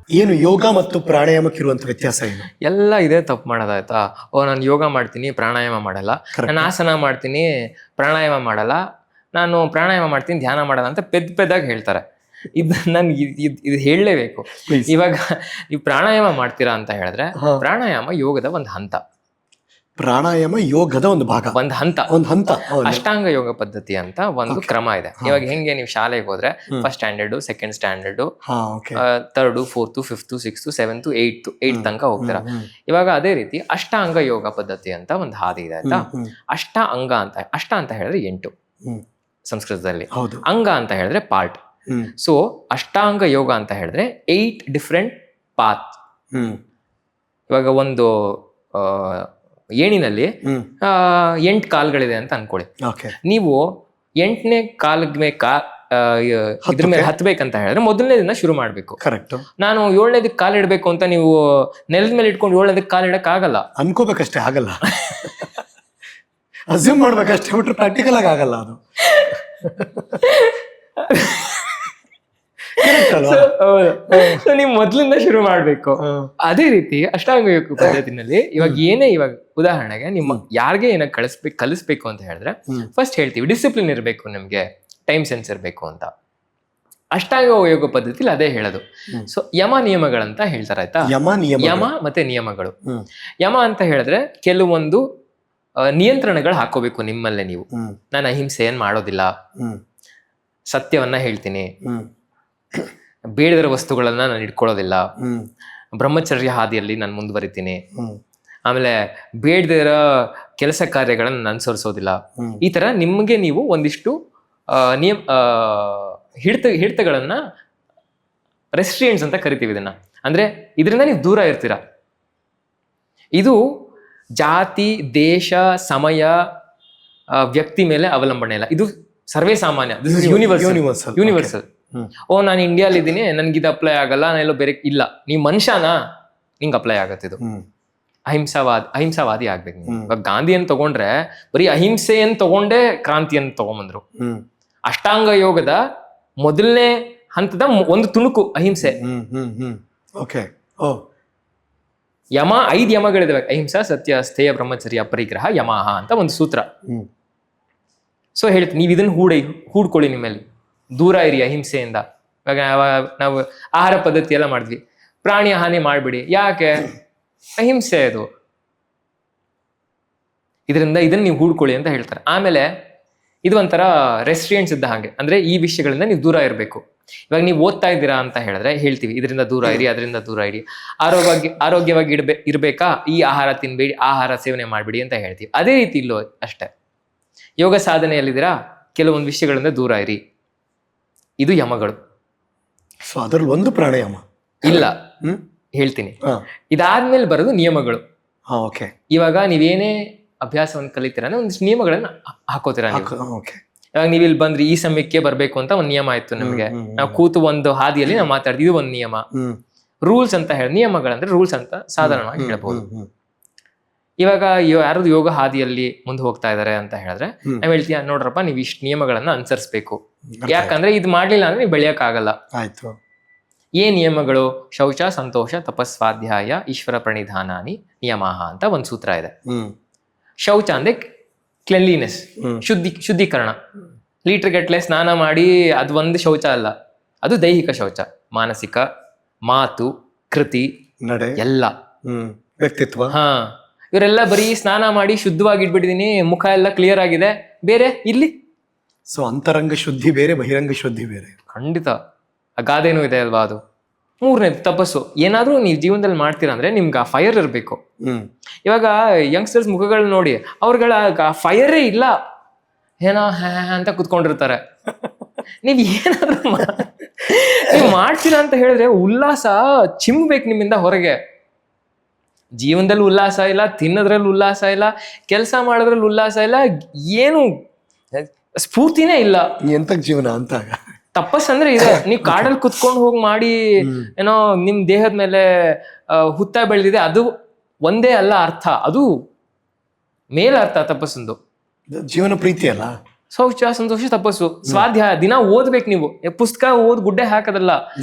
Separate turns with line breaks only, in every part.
ಏನು ಯೋಗ ಮತ್ತು ಪ್ರಾಣಾಯಾಮಕ್ಕಿರುವಂತ ವ್ಯತ್ಯಾಸ ಏನು?
ಎಲ್ಲ ಇದೇ ತಪ್ಪು ಮಾಡೋದಾಯ್ತಾ. ನಾನು ಯೋಗ ಮಾಡ್ತೀನಿ, ಪ್ರಾಣಾಯಾಮ ಮಾಡಲ್ಲ. ನಾನು ಆಸನ ಮಾಡ್ತೀನಿ, ಪ್ರಾಣಾಯಾಮ ಮಾಡಲ್ಲ. ನಾನು ಪ್ರಾಣಾಯಾಮ ಮಾಡ್ತೀನಿ, ಧ್ಯಾನ ಮಾಡಲ್ಲ ಅಂತ ಪೆದ್ದಾಗಿ ಹೇಳ್ತಾರೆ. ಇದು ನನ್ಗೆ ಇದು ಹೇಳಲೇಬೇಕು. ಇವಾಗ ನೀವು ಪ್ರಾಣಾಯಾಮ ಮಾಡ್ತೀರಾ ಅಂತ ಹೇಳಿದ್ರೆ, ಪ್ರಾಣಾಯಾಮ ಯೋಗದ ಒಂದು ಹಂತ.
ಪ್ರಾಣಾಯಾಮ ಯೋಗದ ಒಂದು ಭಾಗ,
ಒಂದು ಹಂತ. ಅಷ್ಟಾಂಗ ಯೋಗ ಪದ್ಧತಿ ಅಂತ ಒಂದು ಕ್ರಮ ಇದೆ. ಇವಾಗ ಹೆಂಗೆ ನೀವು ಶಾಲೆಗೆ ಹೋದ್ರೆ first standard, second standard, third, fourth, fifth, sixth, seventh, eight ತನಕ ಹೋಗ್ತೀರಾ. ಇವಾಗ ಅದೇ ರೀತಿ ಅಷ್ಟಾಂಗ ಯೋಗ ಪದ್ಧತಿ ಅಂತ ಒಂದು ಹಾದಿ ಇದೆ ಆಯ್ತಾ. ಅಷ್ಟ ಅಂತ ಹೇಳಿದ್ರೆ 8 ಸಂಸ್ಕೃತದಲ್ಲಿ, ಅಂಗ ಅಂತ ಹೇಳಿದ್ರೆ ಪಾರ್ಟ್. ಸೊ ಅಷ್ಟಾಂಗ ಯೋಗ ಅಂತ ಹೇಳಿದ್ರೆ 8 ಡಿಫ್ರೆಂಟ್ ಪಾತ್. ಇವಾಗ ಒಂದು ಏಣಿನಲ್ಲಿ 8 ಕಾಲ್ಗಳಿದೆ ಅಂತ ಅನ್ಕೊಳ್ಳಿ. ನೀವು 8ನೇ ಕಾಲ್ಗೆ ಇದ್ರ ಮೇಲೆ ಹತ್ಬೇಕಂತ ಹೇಳಿದ್ರೆ ಮೊದಲನೇ ದಿನ ಶುರು ಮಾಡ್ಬೇಕು.
ಕರೆಕ್ಟ್.
ನಾನು 7ನೇದಕ್ಕೆ ಕಾಲಿಡ್ಬೇಕು ಅಂತ ನೀವು ನೆಲದ ಮೇಲೆ ಇಟ್ಕೊಂಡು 7ನೇದಕ್ಕೆ ಕಾಲಿಡಕ್ ಆಗಲ್ಲ.
ಅನ್ಕೋಬೇಕಷ್ಟೇ, ಆಗಲ್ಲ. ಅಸ್ಯೂಮ್ ಮಾಡ್ಬೇಕಷ್ಟೇ ಬಿಟ್ರೆ ಪ್ರಾಕ್ಟಿಕಲ್ ಆಗಿ ಆಗಲ್ಲ ಅದು.
ನೀವು ಮೊದ್ಲಿಂದ ಶುರು ಮಾಡ್ಬೇಕು. ಅದೇ ರೀತಿ ಅಷ್ಟಾಂಗ ಯೋಗ ಪದ್ಧತಿನಲ್ಲಿ ಇವಾಗ ಉದಾಹರಣೆಗೆ ನಿಮ್ಮ ಯಾರಿಗೆ ಏನ ಕಲಿಸ್ಬೇಕು ಅಂತ ಹೇಳಿದ್ರೆ ಫಸ್ಟ್ ಹೇಳ್ತೀವಿ ಡಿಸಿಪ್ಲಿನ್ ಇರಬೇಕು, ನಿಮ್ಗೆ ಟೈಮ್ ಸೆನ್ಸ್ ಇರಬೇಕು ಅಂತ. ಅಷ್ಟಾಂಗ ಯೋಗ ಪದ್ಧತಿಲಿ ಅದೇ ಹೇಳೋದು. ಸೊ ಯಮ ನಿಯಮಗಳಂತ ಹೇಳ್ತಾರೆ ಆಯ್ತಾ. ಯಮ ಮತ್ತೆ ನಿಯಮಗಳು. ಯಮ ಅಂತ ಹೇಳಿದ್ರೆ ಕೆಲವೊಂದು ನಿಯಂತ್ರಣಗಳು ಹಾಕೋಬೇಕು ನಿಮ್ಮಲ್ಲೇ. ನೀವು ನಾನು ಅಹಿಂಸೆಯನ್ನ ಮಾಡೋದಿಲ್ಲ, ಸತ್ಯವನ್ನ ಹೇಳ್ತೀನಿ, ಬೇಡದಿರೋ ವಸ್ತುಗಳನ್ನ ನಾನು ಇಟ್ಕೊಳ್ಳೋದಿಲ್ಲ, ಬ್ರಹ್ಮಚರ್ಯ ಹಾದಿಯಲ್ಲಿ ನಾನು ಮುಂದುವರಿತೀನಿ, ಆಮೇಲೆ ಬೇಡದಿರೋ ಕೆಲಸ ಕಾರ್ಯಗಳನ್ನ ಅನುಸರಿಸೋದಿಲ್ಲ. ಈ ತರ ನಿಮ್ಗೆ ನೀವು ಒಂದಿಷ್ಟು ಹಿಡಿತಗಳನ್ನ ರೆಸ್ಟ್ರಿಯೆಂಟ್ಸ್ ಅಂತ ಕರಿತೀವಿ ಇದನ್ನ. ಅಂದ್ರೆ ಇದರಿಂದ ನೀವು ದೂರ ಇರ್ತೀರಾ. ಇದು ಜಾತಿ, ದೇಶ, ಸಮಯ, ವ್ಯಕ್ತಿ ಮೇಲೆ ಅವಲಂಬನೆ ಇಲ್ಲ. ಇದು ಸರ್ವೇ ಸಾಮಾನ್ಯ. This is universal. ನಾನು ಇಂಡಿಯಾಲಿ ಇದ್ದೀನಿ, ನನ್ಗೆ ಇದು ಅಪ್ಲೈ ಆಗಲ್ಲ, ನಾನು ಎಲ್ಲೋ ಬೇರೆ ಇಲ್ಲ. ನೀವ್ ಮನುಷ್ಯನಾ, ನಿಂಗೆ ಅಪ್ಲೈ ಆಗತ್ತಿದು. ಅಹಿಂಸಾವಾದಿ ಆಗ್ಬೇಕು. ಇವಾಗ ಗಾಂಧಿಯನ್ನು ತಗೊಂಡ್ರೆ ಬರೀ ಅಹಿಂಸೆಯನ್ನು ತಗೊಂಡೇ ಕ್ರಾಂತಿಯನ್ನು ತಗೊಂಬಂದ್ರು. ಅಷ್ಟಾಂಗ ಯೋಗದ ಮೊದಲನೇ ಹಂತದ ಒಂದು ತುಣುಕು ಅಹಿಂಸೆ. ಯಮ 5 ಯಮಗಳಿದಾವೆ. ಅಹಿಂಸಾ, ಸತ್ಯ, ಸ್ಥೇಯ, ಬ್ರಹ್ಮಚರ್ಯ, ಪರಿಗ್ರಹ, ಯಮಹ ಅಂತ ಒಂದು ಸೂತ್ರ. ಸೊ ಹೇಳ್ತೀನಿ, ನೀವು ಇದನ್ನ ಹೂಡ್ಕೊಳ್ಳಿ ನಿಮ್ಮಲ್ಲಿ. ದೂರ ಇರಿ ಅಹಿಂಸೆಯಿಂದ. ಇವಾಗ ನಾವು ಆಹಾರ ಪದ್ಧತಿ ಎಲ್ಲ ಮಾಡಿದ್ವಿ, ಪ್ರಾಣಿ ಹಾನಿ ಮಾಡ್ಬಿಡಿ. ಯಾಕೆ? ಅಹಿಂಸೆ ಅದು. ಇದನ್ನ ನೀವು ಹೂಡ್ಕೊಳ್ಳಿ ಅಂತ ಹೇಳ್ತಾರೆ. ಆಮೇಲೆ ಇದು ಒಂಥರ ರೆಸ್ಟ್ರಿಯೆಂಟ್ಸ್ ಇದ್ದ ಹಾಗೆ. ಅಂದ್ರೆ ಈ ವಿಷಯಗಳಿಂದ ನೀವು ದೂರ ಇರಬೇಕು. ಇವಾಗ ನೀವು ಓದ್ತಾ ಇದ್ದೀರಾ ಅಂತ ಹೇಳಿದ್ರೆ ಹೇಳ್ತೀವಿ ಇದರಿಂದ ದೂರ ಇರಿ, ಅದರಿಂದ ದೂರ ಇರಿ. ಆರೋಗ್ಯವಾಗಿ ಇರ್ಬೇಕಾ, ಈ ಆಹಾರ ತಿನ್ಬೇಡಿ, ಆಹಾರ ಸೇವನೆ ಮಾಡ್ಬಿಡಿ ಅಂತ ಹೇಳ್ತೀವಿ. ಅದೇ ರೀತಿ ಇಲ್ಲೋ ಅಷ್ಟೇ. ಯೋಗ ಸಾಧನೆಯಲ್ಲಿದ್ದೀರಾ, ಕೆಲವೊಂದು ವಿಷಯಗಳಿಂದ ದೂರ ಇರಿ. ಇದು ಯಮಗಳು.
ಸೊ ಅದ್ರಲ್ಲಿ ಒಂದು ಪ್ರಾಣಾಯಾಮ
ಇಲ್ಲ, ಹೇಳ್ತೀನಿ. ಇದಾದ್ಮೇಲೆ ಬರೋದು ನಿಯಮಗಳು. ಇವಾಗ ನೀವೇನೇ ಅಭ್ಯಾಸವನ್ನು ಕಲಿತೀರ ಅಂದ್ರೆ ಒಂದಿಷ್ಟು ನಿಯಮಗಳನ್ನ ಹಾಕೋತೀರ. ಇವಾಗ ನೀವು ಇಲ್ಲಿ ಬಂದ್ರಿ, ಈ ಸಮಯಕ್ಕೆ ಬರ್ಬೇಕು ಅಂತ ಒಂದು ನಿಯಮ ಆಯ್ತು ನಮ್ಗೆ. ನಾವು ಕೂತು ಒಂದು ಹಾದಿಯಲ್ಲಿ ನಾವು ಮಾತಾಡ್ತೀವಿ, ಇದು ಒಂದು ನಿಯಮ. ರೂಲ್ಸ್ ಅಂತ ಹೇಳಿ, ನಿಯಮಗಳಂದ್ರೆ ರೂಲ್ಸ್ ಅಂತ ಸಾಧಾರಣವಾಗಿ ಹೇಳ್ಬೋದು. ಇವಾಗ ಯಾರು ಯೋಗ ಹಾದಿಯಲ್ಲಿ ಮುಂದೆ ಹೋಗ್ತಾ ಇದಾರೆ ಅಂತ ಹೇಳಿದ್ರೆ ನಾವ್ ಹೇಳ್ತೀವಿ, ನೋಡ್ರಪ್ಪ ನೀವು ಇಷ್ಟು ನಿಯಮಗಳನ್ನ ಅನುಸರಿಸ್ಬೇಕು. ಯಾಕಂದ್ರೆ ಇದು ಮಾಡ್ಲಿಲ್ಲ ಅಂದ್ರೆ ನೀವು ಬೆಳೆಯಕ್ ಆಗಲ್ಲ. ಏನ್ ನಿಯಮಗಳು? ಶೌಚ, ಸಂತೋಷ, ತಪಸ್ವಾಧ್ಯಾಯ, ಈಶ್ವರ ಪ್ರಣಿಧಾನಾನಿ ನಿಯಮಃ ಅಂತ ಒಂದು ಸೂತ್ರ ಇದೆ. ಶೌಚ ಅಂದ್ರೆ ಕ್ಲೆನ್ಲಿನೆಸ್, ಶುದ್ಧೀಕರಣ. ಲೀಟರ್ ಗಟ್ಟಲೆ ಸ್ನಾನ ಮಾಡಿ ಅದು ಒಂದು ಶೌಚ ಅಲ್ಲ, ಅದು ದೈಹಿಕ ಶೌಚ. ಮಾನಸಿಕ, ಮಾತು, ಕೃತಿ, ನಡೆ, ಎಲ್ಲ,
ವ್ಯಕ್ತಿತ್ವ.
ಇವರೆಲ್ಲ ಬರೀ ಸ್ನಾನ ಮಾಡಿ ಶುದ್ಧವಾಗಿ ಇಟ್ಬಿಟ್ಟಿದೀನಿ, ಮುಖ ಎಲ್ಲ ಕ್ಲಿಯರ್ ಆಗಿದೆ, ಬೇರೆ ಇಲ್ಲಿ.
ಸೊ ಅಂತರಂಗ ಶುದ್ಧಿ ಬೇರೆ, ಬಹಿರಂಗ ಶುದ್ಧಿ ಬೇರೆ.
ಖಂಡಿತ. ಗಾದೆನೂ ಇದೆ ಅಲ್ವಾ ಅದು. 3ನೇದು ತಪಸ್ಸು. ಏನಾದ್ರೂ ನೀವು ಜೀವನದಲ್ಲಿ ಮಾಡ್ತೀರಾ ಅಂದ್ರೆ ನಿಮ್ಗೆ ಆ ಫೈರ್ ಇರಬೇಕು. ಇವಾಗ ಯಂಗ್ಸ್ಟರ್ಸ್ ಮುಖಗಳು ನೋಡಿ, ಅವ್ರಗಳ ಫೈರೇ ಇಲ್ಲ, ಏನೋ ಅಂತ ಕುತ್ಕೊಂಡಿರ್ತಾರೆ. ನೀವ್ ಏನಾದ್ರೂ ನೀವು ಮಾಡ್ತೀರಾ ಅಂತ ಹೇಳಿದ್ರೆ ಉಲ್ಲಾಸ ಚಿಮ್ಬೇಕು ನಿಮ್ಮಿಂದ ಹೊರಗೆ. ಜೀವನದಲ್ಲಿ ಉಲ್ಲಾಸ ಇಲ್ಲ, ತಿನ್ನೋದ್ರಲ್ಲಿ ಉಲ್ಲಾಸ ಇಲ್ಲ, ಕೆಲಸ ಮಾಡೋದ್ರಲ್ಲಿ ಉಲ್ಲಾಸ ಇಲ್ಲ, ಏನು ಸ್ಫೂರ್ತಿನೇ ಇಲ್ಲ.
ಎಂತ ಜೀವನ ಅಂತ.
ತಪಸ್ಸಂದ್ರೆ ಇದೆ. ನೀವು ಕಾಡಲ್ಲಿ ಕುತ್ಕೊಂಡು ಹೋಗಿ ಮಾಡಿ ಏನೋ ನಿಮ್ ದೇಹದ ಮೇಲೆ ಹುತ್ತ ಬೆಳೆದಿದೆ, ಅದು ಒಂದೇ ಅಲ್ಲ ಅರ್ಥ, ಅದು ಮೇಲ ಅರ್ಥ ತಪಸ್ಸಂದು.
ಜೀವನ ಪ್ರೀತಿ ಅಲ್ಲ.
ಶೌಚ ಸಂತೋಷ ತಪಸ್ಸು ಸ್ವಾಧ್ಯಾಯ ದಿನ ಓದ್ಬೇಕು ನೀವು. ಪುಸ್ತಕ ಓದ್ ಗುಡ್ಡೆ ಹಾಕದಲ್ಲ,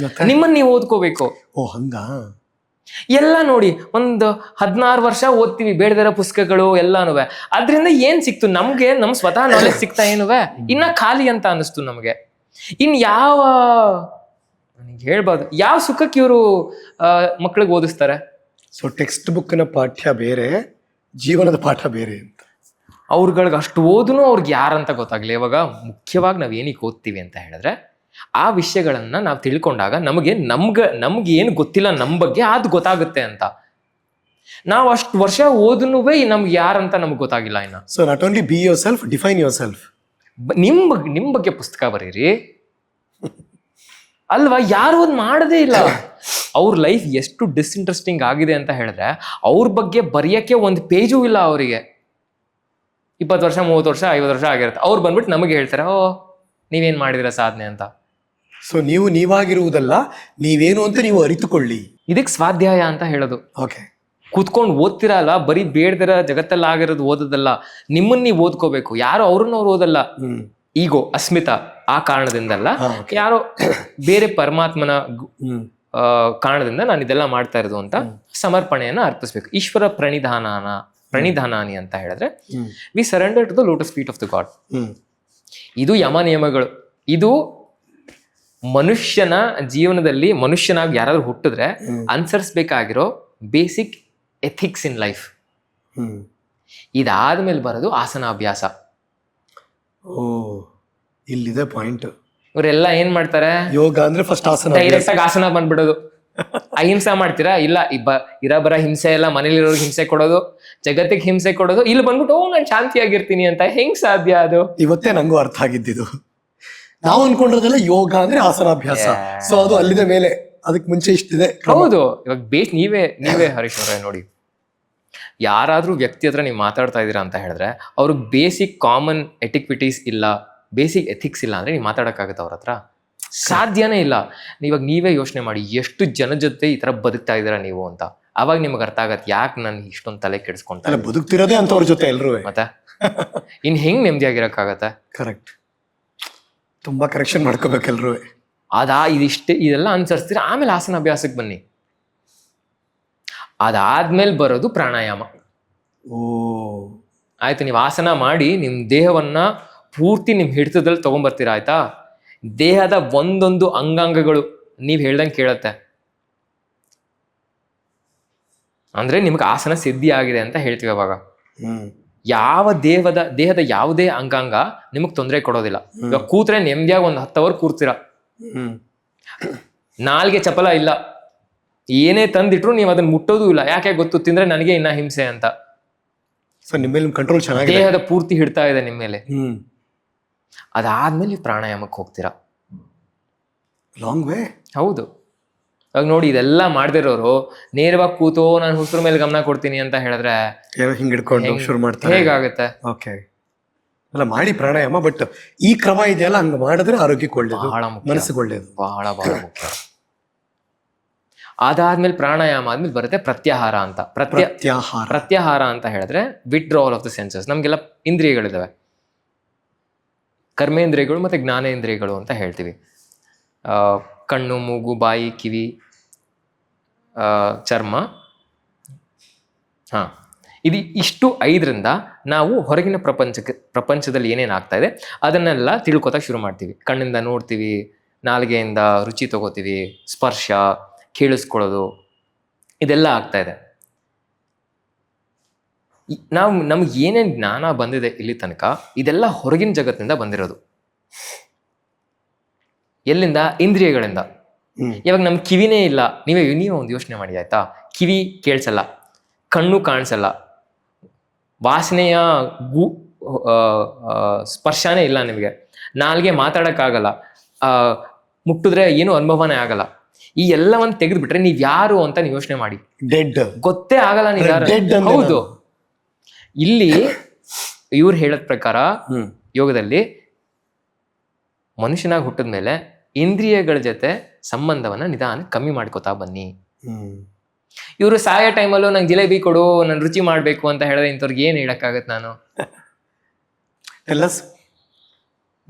ನಿಮ್ಮನ್ನ ನೀವು ಓದ್ಕೋಬೇಕು.
ಓ ಹಂಗ.
ಎಲ್ಲ ನೋಡಿ, ಒಂದು 16 ವರ್ಷ ಓದ್ತೀವಿ ಬೇಡದಿರೋ ಪುಸ್ತಕಗಳು ಎಲ್ಲಾನು. ಅದ್ರಿಂದ ಏನ್ ಸಿಕ್ತು ನಮ್ಗೆ? ನಮ್ ಸ್ವತಃ ನಾಲೆಜ್ ಸಿಗ್ತಾ ಏನುವೆ? ಇನ್ನ ಖಾಲಿ ಅಂತ ಅನಿಸ್ತು ನಮ್ಗೆ. ಇನ್ ಯಾವ ಹೇಳ್ಬಾರ್ದು, ಯಾವ ಸುಖಕ್ಕೆ ಇವರು ಮಕ್ಳಿಗೆ ಓದಿಸ್ತಾರೆ?
ಸೊ ಟೆಕ್ಸ್ಟ್ ಬುಕ್ನ ಪಾಠ್ಯ ಬೇರೆ, ಜೀವನದ ಪಾಠ ಬೇರೆ ಅಂತ.
ಅವ್ರಗಳಿಗೆ ಅಷ್ಟು ಓದುನು ಅವ್ರಿಗೆ ಯಾರಂತ ಗೊತ್ತಾಗ್ಲಿ. ಇವಾಗ ಮುಖ್ಯವಾಗಿ ನಾವ್ ಏನಕ್ಕೆ ಓದ್ತೀವಿ ಅಂತ ಹೇಳಿದ್ರೆ, ಆ ವಿಷಯಗಳನ್ನ ನಾವು ತಿಳ್ಕೊಂಡಾಗ ನಮ್ಗೆ ಏನು ಗೊತ್ತಿಲ್ಲ ನಮ್ಮ ಬಗ್ಗೆ ಅದು ಗೊತ್ತಾಗುತ್ತೆ ಅಂತ. ನಾವು ಅಷ್ಟು ವರ್ಷ ಓದುನುವೆ ನಮ್ಗೆ ಯಾರಂತ ನಮ್ಗೆ ಗೊತ್ತಾಗಿಲ್ಲ ಇನ್ನ.
So not only be your self, define your self.
ನಿಮ್ ಬಗ್ಗೆ ಪುಸ್ತಕ ಬರೀರಿ ಅಲ್ವಾ? ಯಾರು ಒಂದು ಮಾಡದೇ ಇಲ್ಲ. ಅವ್ರ ಲೈಫ್ ಎಷ್ಟು ಡಿಸ್ಇಂಟ್ರೆಸ್ಟಿಂಗ್ ಆಗಿದೆ ಅಂತ ಹೇಳಿದ್ರೆ, ಅವ್ರ ಬಗ್ಗೆ ಬರೆಯಕ್ಕೆ ಒಂದು ಪೇಜು ಇಲ್ಲ ಅವರಿಗೆ. 20 ವರ್ಷ 30 ವರ್ಷ 50 ವರ್ಷ ಆಗಿರುತ್ತೆ. ಅವ್ರು ಬಂದ್ಬಿಟ್ಟು ನಮಗೆ ಹೇಳ್ತಾರೆ, ಓ ನೀವೇನ್ ಮಾಡಿದಿರ ಸಾಧನೆ ಅಂತ.
ಸೊ ನೀವು ನೀವಾಗಿರುವುದಲ್ಲ, ನೀವೇನು ಅಂತ ನೀವು ಅರಿತುಕೊಳ್ಳಿ.
ಇದಕ್ಕೆ ಸ್ವಾಧ್ಯಾಯ ಅಂತ ಹೇಳೋದು.
ಓಕೆ.
ಕೂತ್ಕೊಂಡು ಓದ್ತಿರ ಅಲ್ಲ, ಬರೀ ಬೇಡದಿರ ಜಗತ್ತಲ್ಲಿ ಆಗಿರೋದು ಓದೋದಲ್ಲ, ನಿಮ್ಮನ್ನ ನೀವು ಓದ್ಕೋಬೇಕು. ಯಾರೋ ಅವ್ರನ್ನ ಅವ್ರು ಓದಲ್ಲ. ಈಗೋ ಅಸ್ಮಿತಾ ಆ ಕಾರಣದಿಂದಲ್ಲ, ಯಾರೋ ಬೇರೆ ಪರಮಾತ್ಮನ ಕಾರಣದಿಂದ ನಾನು ಇದೆಲ್ಲ ಮಾಡ್ತಾ ಇರೋದು ಅಂತ ಸಮರ್ಪಣೆಯನ್ನ ಅರ್ಪಿಸ್ಬೇಕು. ಈಶ್ವರ ಪ್ರಣಿಧಾನಾನಿ ಅಂತ ಹೇಳಿದ್ರೆ we surrender to the lotus feet of the god. ಇದು ಯಮ ನಿಯಮಗಳು. ಇದು ಮನುಷ್ಯನ ಜೀವನದಲ್ಲಿ ಮನುಷ್ಯನಾಗಿ ಯಾರಾದ್ರೂ ಹುಟ್ಟಿದ್ರೆ ಅನುಸರಿಸಬೇಕಾಗಿರೋ ಬೇಸಿಕ್ ಎಥಿಕ್ಸ್ ಇನ್ ಲೈಫ್. ಇದಾದ್ಮೇಲೆ ಬರೋದು ಆಸನಾಭ್ಯಾಸ.
ಓ ಇಲ್ಲಿದೆ ಪಾಯಿಂಟ್.
ಇವರೆಲ್ಲ ಏನ್ ಮಾಡ್ತಾರೆ,
ಯೋಗ ಅಂದ್ರೆ ಫಸ್ಟ್ ಆಸನ,
ಡೈರೆಕ್ಟ್ ಆಗಿ ಆಸನ ಬಂದ್ಬಿಡೋದು. ಅಹಿಂಸೆ ಮಾಡ್ತೀರಾ? ಇಲ್ಲ, ಇರಬರ ಹಿಂಸೆ ಎಲ್ಲ, ಮನೇಲಿರೋರ್ಗೆ ಹಿಂಸೆ ಕೊಡೋದು, ಜಗತ್ತಿಗೆ ಹಿಂಸೆ ಕೊಡೋದು. ಇಲ್ಲಿ ಬಂದ್ಬಿಟ್ಟು ಓ ನಾನು ಶಾಂತಿಯಾಗಿರ್ತೀನಿ ಅಂತ ಹೆಂಗ್ ಸಾಧ್ಯ? ಅದು ಇವತ್ತೇ
ನಂಗೂ ಅರ್ಥ ಆಗಿದ್ದಿದ್ದು. ನಾವು ಅನ್ಕೊಂಡಿರೋದೆಲ್ಲ ಯೋಗ ಅಂದ್ರೆ ಆಸನಾಭ್ಯಾಸ. ಸೊ ಅದು ಅಲ್ಲಿದ ಮೇಲೆ, ಅದಕ್ಕೆ ಮುಂಚೆ ಇಷ್ಟಿದೆ.
ಹೌದು. ಇವಾಗ ನೀವೇ ಹರೀಶ್ ಅವರೇ ನೋಡಿ, ಯಾರಾದ್ರೂ ವ್ಯಕ್ತಿ ಹತ್ರ ನೀವು ಮಾತಾಡ್ತಾ ಇದೀರಾ ಅಂತ ಹೇಳಿದ್ರೆ ಅವ್ರಿಗೆ ಬೇಸಿಕ್ ಕಾಮನ್ ಎಟಿಕ್ವಿಟೀಸ್ ಇಲ್ಲ, ಬೇಸಿಕ್ ಎಥಿಕ್ಸ್ ಇಲ್ಲ ಅಂದ್ರೆ ನೀವು ಮಾತಾಡಕ್ಕಾಗತ್ತೆ ಅವ್ರ ಹತ್ರ? ಸಾಧ್ಯನೇ ಇಲ್ಲ. ಇವಾಗ ನೀವೇ ಯೋಚನೆ ಮಾಡಿ, ಎಷ್ಟು ಜನ ಜೊತೆ ಈ ತರ ಬದುಕ್ತಾ ಇದೀರಾ ನೀವು ಅಂತ. ಅವಾಗ ನಿಮ್ಗೆ ಅರ್ಥ ಆಗತ್ತೆ ಯಾಕೆ ನಾನು ಇಷ್ಟೊಂದು ತಲೆ ಕೆಡಿಸ್ಕೊಂತ
ಬದುಕ್ತಿರೋದೇ ಅಂತ ಅವ್ರ ಜೊತೆ ಎಲ್ರು.
ಮತ್ತೆ ಇನ್ ಹೆಂಗ್ ನೆಮ್ಮದಿಯಾಗಿರಕ್ಕಾಗತ್ತೆ?
ಕರೆಕ್ಟ್. ತುಂಬಾ ಕರೆಕ್ಷನ್ ಮಾಡ್ಕೋಬೇಕೆಲ್ರು.
ಇದೆಲ್ಲ ಅನುಸರಿಸ್ತೀರ. ಆಮೇಲೆ ಆಸನಾಭ್ಯಾಸಕ್ಕೆ ಬನ್ನಿ. ಅದಾದ್ಮೇಲೆ ಬರೋದು ಪ್ರಾಣಾಯಾಮ.
ಓ
ಆಯ್ತು, ನೀವು ಆಸನ ಮಾಡಿ ನಿಮ್ ದೇಹವನ್ನ ಪೂರ್ತಿ ನಿಮ್ ಹಿಡಿತದಲ್ಲಿ ತಗೊಂಡ್ಬರ್ತೀರಾ. ಆಯ್ತಾ? ದೇಹದ ಒಂದೊಂದು ಅಂಗಾಂಗಗಳು ನೀವ್ ಹೇಳ್ದಂಗೆ ಕೇಳತ್ತೆ. ಅಂದ್ರೆ ನಿಮ್ಗೆ ಆಸನ ಸಿದ್ಧಿ ಆಗಿದೆ ಅಂತ ಹೇಳ್ತೀವಿ. ಅವಾಗ ಯಾವ ದೇಹದ ಯಾವುದೇ ಅಂಗಾಂಗ ನಿಮಗ್ ತೊಂದರೆ ಕೊಡೋದಿಲ್ಲ. ಇವಾಗ ಕೂತ್ರೆ ನೆಮ್ಮದಿಯಾಗಿ ಒಂದು 10 ಅವರ್ ಕೂರ್ತೀರಾ. ನಾಲ್ಗೆ ಚಪಲ ಇಲ್ಲ, ಏನೇ ತಂದಿಟ್ರು ನೀವು ಅದನ್ನ ಮುಟ್ಟೋದು ಇಲ್ಲ. ಯಾಕೆ ಗೊತ್ತು? ತಿಂದ್ರೆ ನನಗೆ ಇನ್ನ ಹಿಂಸೆ ಅಂತ.
ಕಂಟ್ರೋಲ್ ಚೆನ್ನಾಗಿ,
ದೇಹದ ಪೂರ್ತಿ ಹಿಡ್ತಾ ಇದೆ ನಿಮ್ಮ ಮೇಲೆ. ಅದಾದ್ಮೇಲೆ ಪ್ರಾಣಾಯಾಮಕ್ಕೆ ಹೋಗ್ತೀರಾ.
Long way.
ಹೌದು. ಇವಾಗ ನೋಡಿ, ಇದೆಲ್ಲ ಮಾಡ್ದಿರೋರು ನೇರವಾಗಿ ಕೂತು ನಾನು ಉಸಿರು ಮೇಲೆ ಗಮನ ಕೊಡ್ತೀನಿ ಅಂತ ಹೇಳಿದ್ರೆ
ಹಿಂಗ್ ಹಿಡ್ಕೊಂಡು ಶುರು ಮಾಡ್ತಾರೆ,
ಹೇಗಾಗುತ್ತೆ?
ಓಕೆ ಅಲ್ಲ ಮಾಡಿ ಪ್ರಾಣಾಯಾಮ. ಬಟ್ ಈ ಕ್ರಮ ಇದೆಯಲ್ಲ, ಹಂಗ ಮಾಡಿದ್ರೆ ಆರೋಗ್ಯಕ್ಕೆ ಒಳ್ಳೇದು,
ಬಹಳ ಮುಖ್ಯ,
ಮನಸ್ಸಿಗೆ ಒಳ್ಳೇದು,
ಬಹಳ ಮುಖ್ಯ. ಅದಾದ್ಮೇಲೆ ಪ್ರಾಣಾಯಾಮ ಆದ್ಮೇಲೆ ಬರುತ್ತೆ ಪ್ರತ್ಯಾಹಾರ ಅಂತ. ಪ್ರತ್ಯಾಹಾರ ಅಂತ ಹೇಳಿದ್ರೆ ವಿತ್ಡ್ರಾವಲ್ ಆಫ್ ದ ಸೆನ್ಸಸ್. ನಮ್ಗೆಲ್ಲ ಇಂದ್ರಿಯಗಳಿದಾವೆ, ಕರ್ಮೇಂದ್ರಿಯಗಳು ಮತ್ತೆ ಜ್ಞಾನೇಂದ್ರಿಯಗಳು ಅಂತ ಹೇಳ್ತೀವಿ. ಕಣ್ಣು, ಮೂಗು, ಬಾಯಿ, ಕಿವಿ, ಚರ್ಮ. ಇಷ್ಟು 5ರಿಂದ ನಾವು ಹೊರಗಿನ ಪ್ರಪಂಚದಲ್ಲಿ ಏನೇನು ಆಗ್ತಾ ಇದೆ ಅದನ್ನೆಲ್ಲ ತಿಳ್ಕೊತಾ ಶುರು ಮಾಡ್ತೀವಿ. ಕಣ್ಣಿಂದ ನೋಡ್ತೀವಿ, ನಾಲಿಗೆಯಿಂದ ರುಚಿ ತಗೋತೀವಿ, ಸ್ಪರ್ಶ, ಕೇಳಿಸ್ಕೊಳ್ಳೋದು, ಇದೆಲ್ಲ ಆಗ್ತಾ ಇದೆ. ನಮ್ಗೆ ಏನೇನು ಜ್ಞಾನ ಬಂದಿದೆ ಇಲ್ಲಿ ತನಕ, ಇದೆಲ್ಲ ಹೊರಗಿನ ಜಗತ್ತಿನಿಂದ ಬಂದಿರೋದು. ಎಲ್ಲಿಂದ? ಇಂದ್ರಿಯಗಳಿಂದ. ಇವಾಗ ನಮ್ ಕಿವಿನೇ ಇಲ್ಲ. ನೀವೇ ಒಂದು ಯೋಚನೆ ಮಾಡಿ ಆಯ್ತಾ? ಕಿವಿ ಕೇಳಿಸಲ್ಲ, ಕಣ್ಣು ಕಾಣಿಸಲ್ಲ, ವಾಸನೆಯ ಸ್ಪರ್ಶನೇ ಇಲ್ಲ ನಿಮಗೆ, ನಾಲ್ಗೆ ಮಾತಾಡಕ್ಕಾಗಲ್ಲ, ಮುಟ್ಟಿದ್ರೆ ಏನು ಅನುಭವನೇ ಆಗಲ್ಲ. ಈ ಎಲ್ಲವನ್ನು ತೆಗೆದ್ಬಿಟ್ರೆ ನೀವ್ ಯಾರು ಅಂತ ನೀವು ಯೋಚನೆ ಮಾಡಿ.
ಡೆಡ್.
ಗೊತ್ತೇ ಆಗಲ್ಲ ನೀವ್ ಯಾರು. ಹೌದು. ಇಲ್ಲಿ ಇವ್ರು ಹೇಳದ ಪ್ರಕಾರ ಯೋಗದಲ್ಲಿ ಮನುಷ್ಯನಾಗಿ ಹುಟ್ಟಿದ್ಮೇಲೆ ಇಂದ್ರಿಯಗಳ ಜೊತೆ ಸಂಬಂಧವನ್ನ ನಿಧಾನ ಕಮ್ಮಿ ಮಾಡ್ಕೋತಾ ಬನ್ನಿ. ಇವರು ಸಾಯೋ ಟೈಮಲ್ಲೂ ನಂಗೆ ಜಿಲೇಬಿ ಕೊಡು, ನಾನು ರುಚಿ ಮಾಡ್ಬೇಕು ಅಂತ ಹೇಳಿದ್ರೆ ಇಂಥವ್ರಿಗೆ ಏನ್ ಹೇಳಕ್ಕಾಗತ್ತೆ ನಾನು?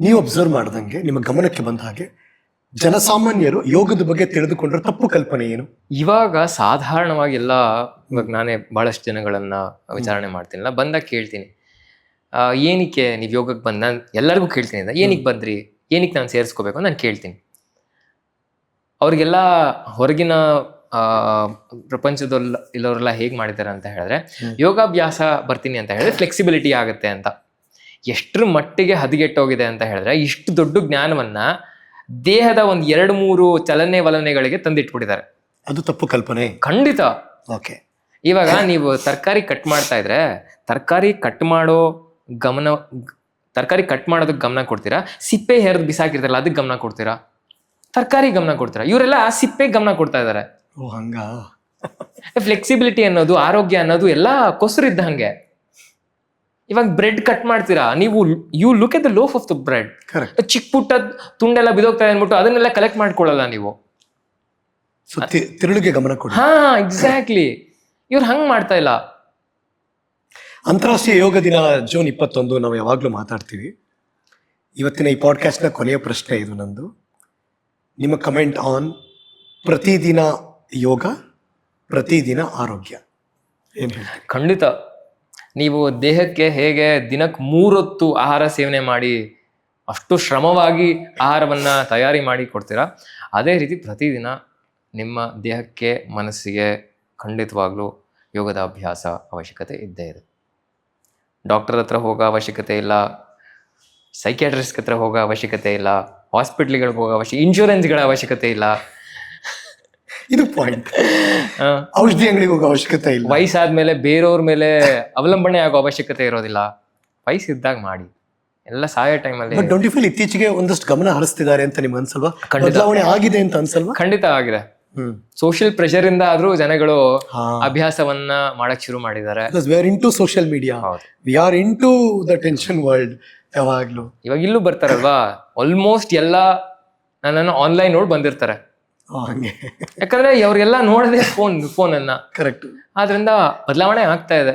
ನೀವು ಅಬ್ಸರ್ವ್ ಮಾಡ್ದಂಗೆ ನಿಮ್ಮ ಗಮನಕ್ಕೆ ಬಂದ ಹಾಗೆ ಜನಸಾಮಾನ್ಯರು ಯೋಗದ ಬಗ್ಗೆ ತಿಳಿದುಕೊಂಡ್ರೆ ತಪ್ಪು ಕಲ್ಪನೆ ಏನು?
ಇವಾಗ ಸಾಧಾರಣವಾಗಿ ಎಲ್ಲ ಇವಾಗ ನಾನೇ ಬಹಳಷ್ಟು ಜನಗಳನ್ನ ವಿಚಾರಣೆ ಮಾಡ್ತೀನಿಲ್ಲ, ಬಂದಾಗ ಕೇಳ್ತೀನಿ ಏನಕ್ಕೆ ನೀವು ಯೋಗಕ್ಕೆ ಬಂದ, ನಾನು ಎಲ್ಲರಿಗೂ ಕೇಳ್ತೀನಿ ಏನಕ್ಕೆ ಬಂದ್ರಿ, ಏನಕ್ಕೆ ನಾನು ಸೇರಿಸ್ಕೋಬೇಕು ಅಂತ ನಾನು ಕೇಳ್ತೀನಿ. ಅವ್ರಿಗೆಲ್ಲ ಹೊರಗಿನ ಪ್ರಪಂಚದಲ್ಲಿ ಇಲ್ಲವರೆಲ್ಲ ಹೇಗೆ ಮಾಡಿದ್ದಾರೆ ಅಂತ ಹೇಳಿದ್ರೆ, ಯೋಗಾಭ್ಯಾಸ ಬರ್ತೀನಿ ಅಂತ ಹೇಳಿದ್ರೆ ಫ್ಲೆಕ್ಸಿಬಿಲಿಟಿ ಆಗುತ್ತೆ ಅಂತ. ಎಷ್ಟರ ಮಟ್ಟಿಗೆ ಹದಗೆಟ್ಟೋಗಿದೆ ಅಂತ ಹೇಳಿದ್ರೆ, ಇಷ್ಟು ದೊಡ್ಡ ಜ್ಞಾನವನ್ನ ದೇಹದ ಒಂದು 2-3 ಚಲನೆ ವಲನೆಗಳಿಗೆ ತಂದಿಟ್ಬಿಟ್ಟಿದ್ದಾರೆ.
ಅದು ತಪ್ಪು ಕಲ್ಪನೆ
ಖಂಡಿತ.
ಓಕೆ,
ಇವಾಗ ನೀವು ತರಕಾರಿ ಕಟ್ ಮಾಡ್ತಾ ಇದ್ರೆ ತರಕಾರಿ ಕಟ್ ಮಾಡೋದಕ್ಕೆ ಗಮನ ಕೊಡ್ತೀರಾ, ಸಿಪ್ಪೆ ಹೆರ್ದು ಬಿಸಾಕಿರ್ತಾರಲ್ಲ ಅದಕ್ಕೆ ಗಮನ ಕೊಡ್ತೀರಾ, ತರಕಾರಿ ಗಮನ ಕೊಡ್ತೀರಾ? ಇವರೆಲ್ಲ ಸಿಪ್ಪೆ ಗಮನ ಕೊಡ್ತಾ ಇದ್ದಾರೆ.
ಓ ಹಂಗ.
ಫ್ಲೆಕ್ಸಿಬಿಲಿಟಿ ಅನ್ನೋದು, ಆರೋಗ್ಯ ಅನ್ನೋದು ಎಲ್ಲ ಕೊಸರಿದ್ದ ಹಂಗೆ. ಇವಾಗ ಬ್ರೆಡ್ ಕಟ್ ಮಾಡ್ತೀರಾ ನೀವು, you look at the loaf of the bread. ಚಿಕ್ಕ ಪುಟ್ಟ ತುಂಡೆಲ್ಲ ಬಿದೋಗ್ತಾ ಅಂದ್ಬಿಟ್ಟು ಅದನ್ನೆಲ್ಲ ಕಲೆಕ್ಟ್ ಮಾಡ್ಕೊಳ್ಳಲ್ಲ ನೀವು,
ತಿರುಳಿಗೆ ಗಮನ ಕೊಡಿ.
ಹಾ ಎಕ್ಸಾಕ್ಟ್ಲಿ, ಇವ್ರು ಹಂಗ್ ಮಾಡ್ತಾ ಇಲ್ಲ.
ಅಂತಾರಾಷ್ಟ್ರೀಯ ಯೋಗ ದಿನ ಜೂನ್ 21 ನಾವು ಯಾವಾಗ್ಲೂ ಮಾತಾಡ್ತೀವಿ. ಇವತ್ತಿನ ಈ ಪಾಡ್ಕಾಸ್ಟ್ನ ಕೊನೆಯ ಪ್ರಶ್ನೆ ಇದು ನಂದು. ನಿಮ್ಮ ಕಮೆಂಟ್ ಆನ್ ಪ್ರತಿದಿನ ಯೋಗ, ಪ್ರತಿದಿನ ಆರೋಗ್ಯ ಏನ್ ಹೇಳ್ತೀರಿ?
ಖಂಡಿತ. ನೀವು ದೇಹಕ್ಕೆ ಹೇಗೆ ದಿನಕ್ಕೆ 3 ಹೊತ್ತು ಆಹಾರ ಸೇವನೆ ಮಾಡಿ ಅಷ್ಟು ಶ್ರಮವಾಗಿ ಆಹಾರವನ್ನ ತಯಾರಿ ಮಾಡಿ ಕೊಡ್ತೀರಾ, ಅದೇ ರೀತಿ ಪ್ರತಿದಿನ ನಿಮ್ಮ ದೇಹಕ್ಕೆ ಮನಸ್ಸಿಗೆ ಖಂಡಿತವಾಗ್ಲೂ ಯೋಗದ ಅಭ್ಯಾಸ ಅವಶ್ಯಕತೆ ಇದ್ದೇ ಇದೆ. ಡಾಕ್ಟರ್ ಹತ್ರ ಹೋಗೋ ಅವಶ್ಯಕತೆ ಇಲ್ಲ, ಸೈಕ್ಯಾಟ್ರಿಸ್ಟ್ ಹತ್ರ ಹೋಗೋ ಅವಶ್ಯಕತೆ ಇಲ್ಲ, ಹಾಸ್ಪಿಟ್ಲ್ಗಳಿಗೆ ಹೋಗೋ ಇನ್ಶೂರೆನ್ಸ್ಗಳ ಅವಶ್ಯಕತೆ ಇಲ್ಲ,
ಇದು ಪಾಯಿಂಟ್. ಔಷಧಿ ಅಂಗಡಿಗೆ ಹೋಗೋ ಅವಶ್ಯಕತೆ ಇಲ್ಲ,
ವಯಸ್ಸಾದ್ಮೇಲೆ ಬೇರೆಯವ್ರ ಮೇಲೆ ಅವಲಂಬನೆ ಆಗೋ ಅವಶ್ಯಕತೆ ಇರೋದಿಲ್ಲ. ವಯಸ್ಸಿದ್ದಾಗ ಮಾಡಿ, ಎಲ್ಲ ಸಾಯೋ ಟೈಮಲ್ಲಿ.
ಡೋಂಟ್ ಯು ಫೀಲ್ ಇತ್ತೀಚೆಗೆ ಒಂದಷ್ಟು ಗಮನ ಹರಿಸ್ತಿದ್ದಾರೆ ಅಂತ ನಿಮ್ಗೆ ಅನ್ಸಲ್ವಾ? ಬದಲಾವಣೆ ಆಗಿದೆ ಅಂತ ಅನ್ಸಲ್ವಾ?
ಖಂಡಿತ ಆಗಿದೆ. ಸೋಷಿಯಲ್ ಪ್ರೆಷರ್ ಇಂದ ಆದ್ರೂ ಜನಗಳು ಅಭ್ಯಾಸವನ್ನ ಮಾಡಕ್ ಶುರು ಮಾಡಿದ್ದಾರೆ.
We are into social media, we are into the tension world. ಯಾವಾಗ್ಲೂ
ಇವಾಗ ಇಲ್ಲೂ ಬರ್ತಾರಲ್ವಾ, ಆಲ್ಮೋಸ್ಟ್ ಎಲ್ಲ ನನ್ನನ್ನು ಆನ್ಲೈನ್ ನೋಡಿ ಬಂದಿರ್ತಾರೆ. ಯಾಕಂದ್ರೆ ಅವ್ರಿಗೆಲ್ಲ ನೋಡದೆ ಫೋನ್ ಅನ್ನ.
ಕರೆಕ್ಟ್.
ಆದ್ರಿಂದ ಬದಲಾವಣೆ ಆಗ್ತಾ ಇದೆ.